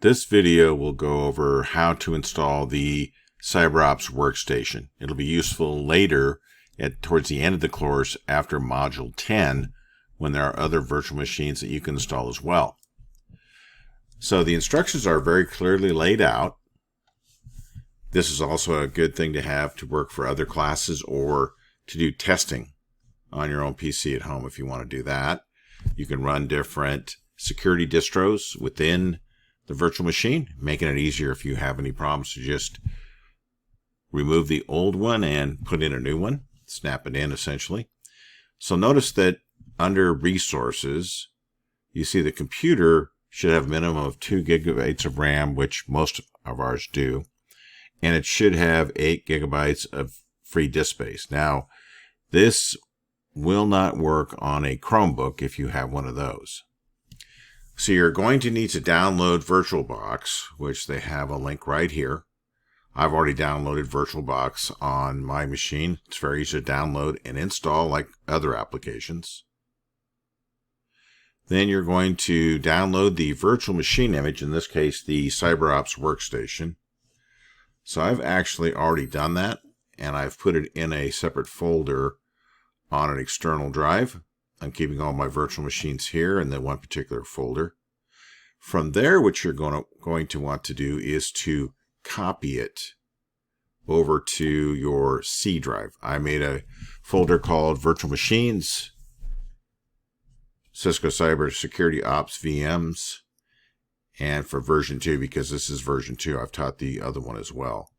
This video will go over how to install the CyberOps Workstation. It'll be useful later towards the end of the course after Module 10 when there are other virtual machines that you can install as well. So the instructions are very clearly laid out. This is also a good thing to have to work for other classes or to do testing on your own PC at home if you want to do that. You can run different security distros within the virtual machine, making it easier if you have any problems to just remove the old one and put in a new one, snap it in essentially. So notice that under resources, you see the computer should have a minimum of 2 gigabytes of RAM, which most of ours do, and it should have 8 gigabytes of free disk space. Now, this will not work on a Chromebook if you have one of those. So you're going to need to download VirtualBox, which they have a link right here. I've already downloaded VirtualBox on my machine. It's very easy to download and install like other applications. Then you're going to download the virtual machine image, in this case the CyberOps Workstation. So I've actually already done that, and I've put it in a separate folder on an external drive. I'm keeping all my virtual machines here in the one particular folder. From there, what you're going to want to do is to copy it over to your C drive. I made a folder called Virtual Machines, Cisco Cyber Security Ops VMs, and for version 2, because this is version 2, I've taught the other one as well.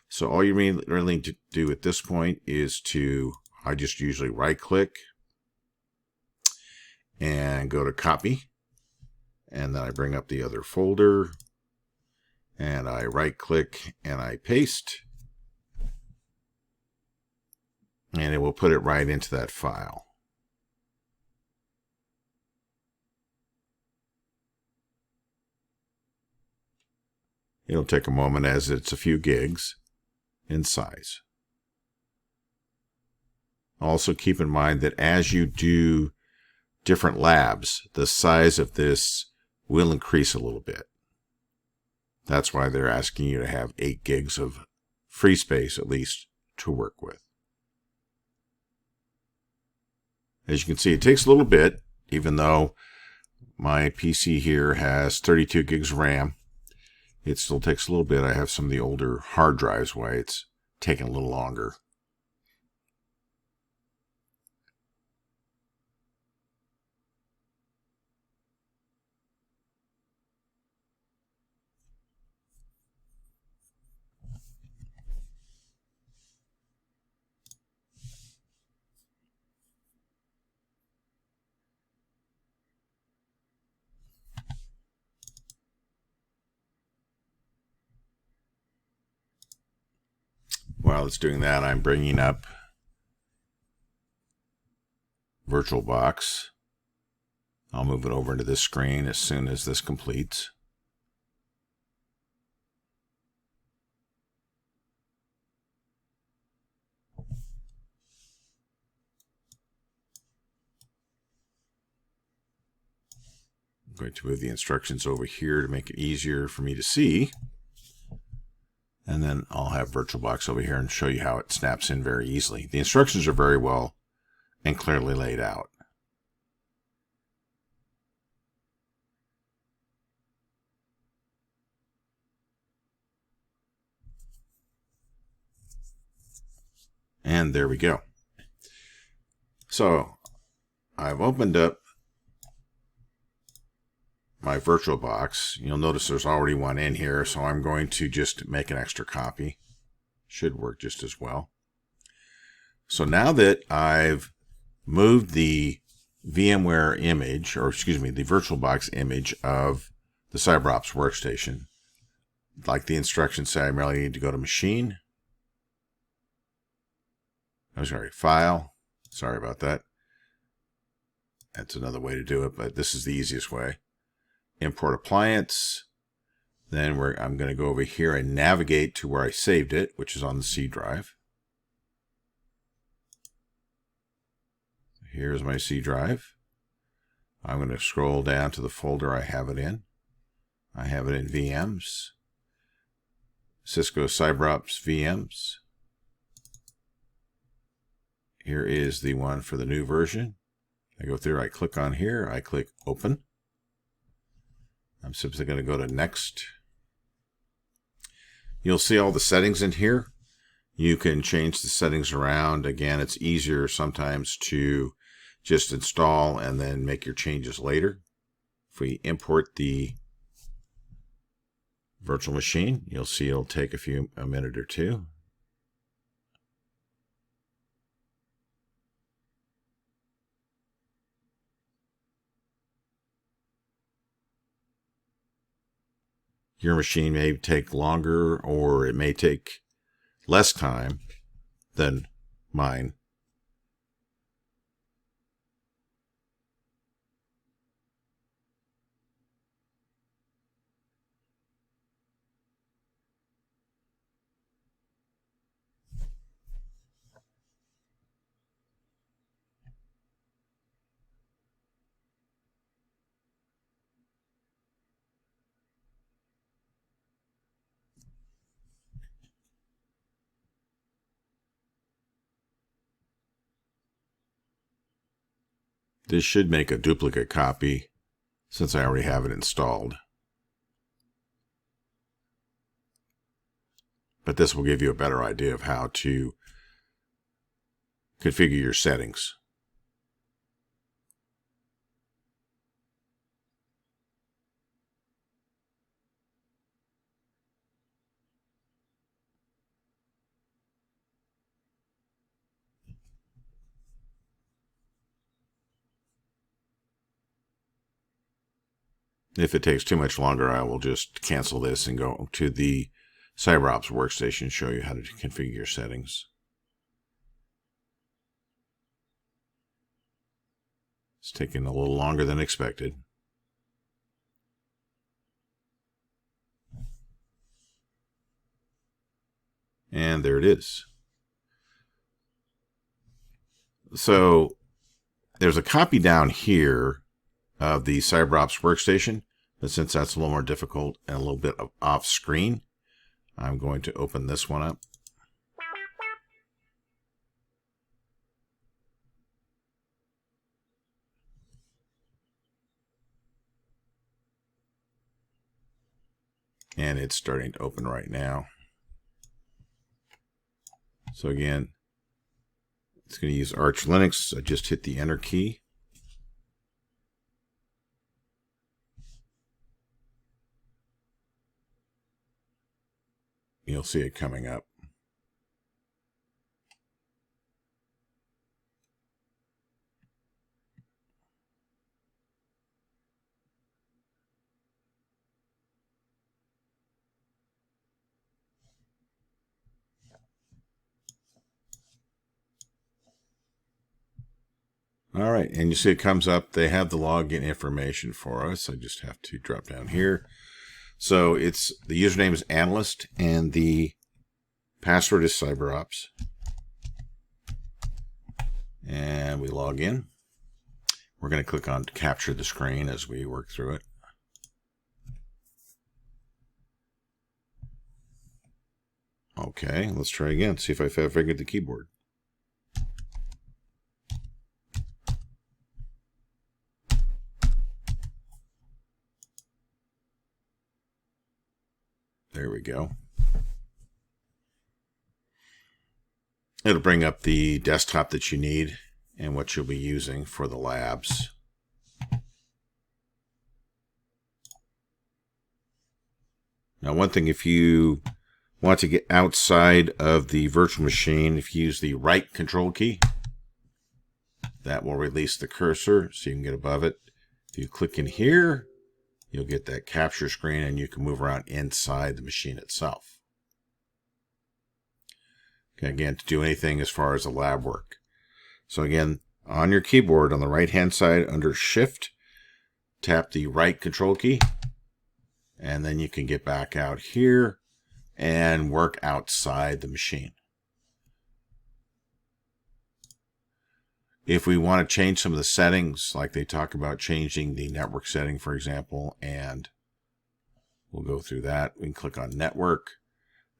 So all you really need to do at this point is I just usually right click and go to copy, and then I bring up the other folder and I right click and I paste, and it will put it right into that file. It'll take a moment as it's a few gigs in size. Also keep in mind that as you do different labs, the size of this will increase a little bit. That's why they're asking you to have 8 gigs of free space at least to work with. As you can see, it takes a little bit, even though my PC here has 32 gigs of RAM. It still takes a little bit. I have some of the older hard drives why it's taking a little longer. While it's doing that, I'm bringing up VirtualBox. I'll move it over into this screen as soon as this completes. I'm going to move the instructions over here to make it easier for me to see. And then I'll have VirtualBox over here and show you how it snaps in very easily. The instructions are very well and clearly laid out. And there we go. So I've opened up my VirtualBox. You'll notice there's already one in here, so I'm going to just make an extra copy. Should work just as well. So now that I've moved the VMware image, or excuse me, the VirtualBox image of the CyberOps Workstation, like the instructions say, I merely need to go to Machine. I'm sorry, File. Sorry about that. That's another way to do it, but this is the easiest way. Import appliance. Then I'm going to go over here and navigate to where I saved it, which is on the C drive. Here's my C drive. I'm going to scroll down to the folder I have it in. I have it in VMs. Cisco CyberOps VMs. Here is the one for the new version. I go through, I click on here, I click Open. I'm simply going to go to Next. You'll see all the settings in here. You can change the settings around. Again, it's easier sometimes to just install and then make your changes later. If we import the virtual machine, you'll see it'll take a minute or two. Your machine may take longer, or it may take less time than mine. This should make a duplicate copy since I already have it installed. But this will give you a better idea of how to configure your settings. If it takes too much longer, I will just cancel this and go to the CyberOps Workstation and show you how to configure your settings. It's taking a little longer than expected. And there it is. So there's a copy down here of the CyberOps Workstation, but since that's a little more difficult and a little bit off screen, I'm going to open this one up. And it's starting to open right now. So again, it's going to use Arch Linux. I just hit the Enter key. You'll see it coming up. All right, and you see it comes up. They have the login information for us. I just have to drop down here. So it's the username is analyst and the password is CyberOps. And we log in. We're going to click on capture the screen as we work through it. Okay, let's try again. See if I figured the keyboard. There we go. It'll bring up the desktop that you need and what you'll be using for the labs. Now, one thing, if you want to get outside of the virtual machine, if you use the right control key, that will release the cursor so you can get above it. If you click in here, you'll get that capture screen and you can move around inside the machine itself. Okay, again, to do anything as far as the lab work. So again, on your keyboard on the right hand side under Shift, tap the right control key, and then you can get back out here and work outside the machine. If we want to change some of the settings, like they talk about changing the network setting, for example, and We'll go through that. We can click on network.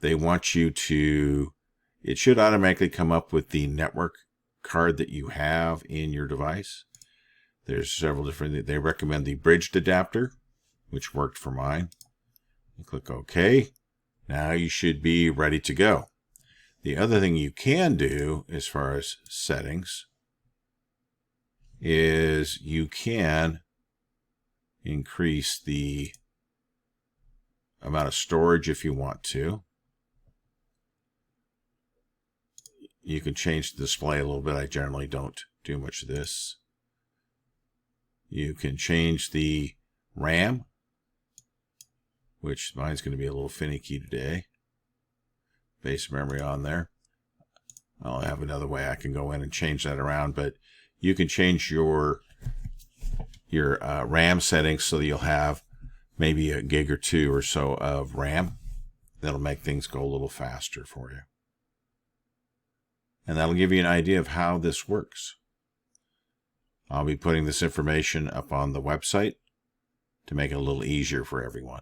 They want you to, it should automatically come up with the network card that you have in your device. There's several different, they recommend the bridged adapter, which worked for mine. You click OK. Now you should be ready to go. The other thing you can do as far as settings is you can increase the amount of storage if you want to. You can change the display a little bit. I generally don't do much of this. You can change the RAM, which mine's going to be a little finicky today. Base memory on there. I'll have another way I can go in and change that around, but you can change your RAM settings so that you'll have maybe a gig or two or so of RAM. That'll make things go a little faster for you. And that'll give you an idea of how this works. I'll be putting this information up on the website to make it a little easier for everyone.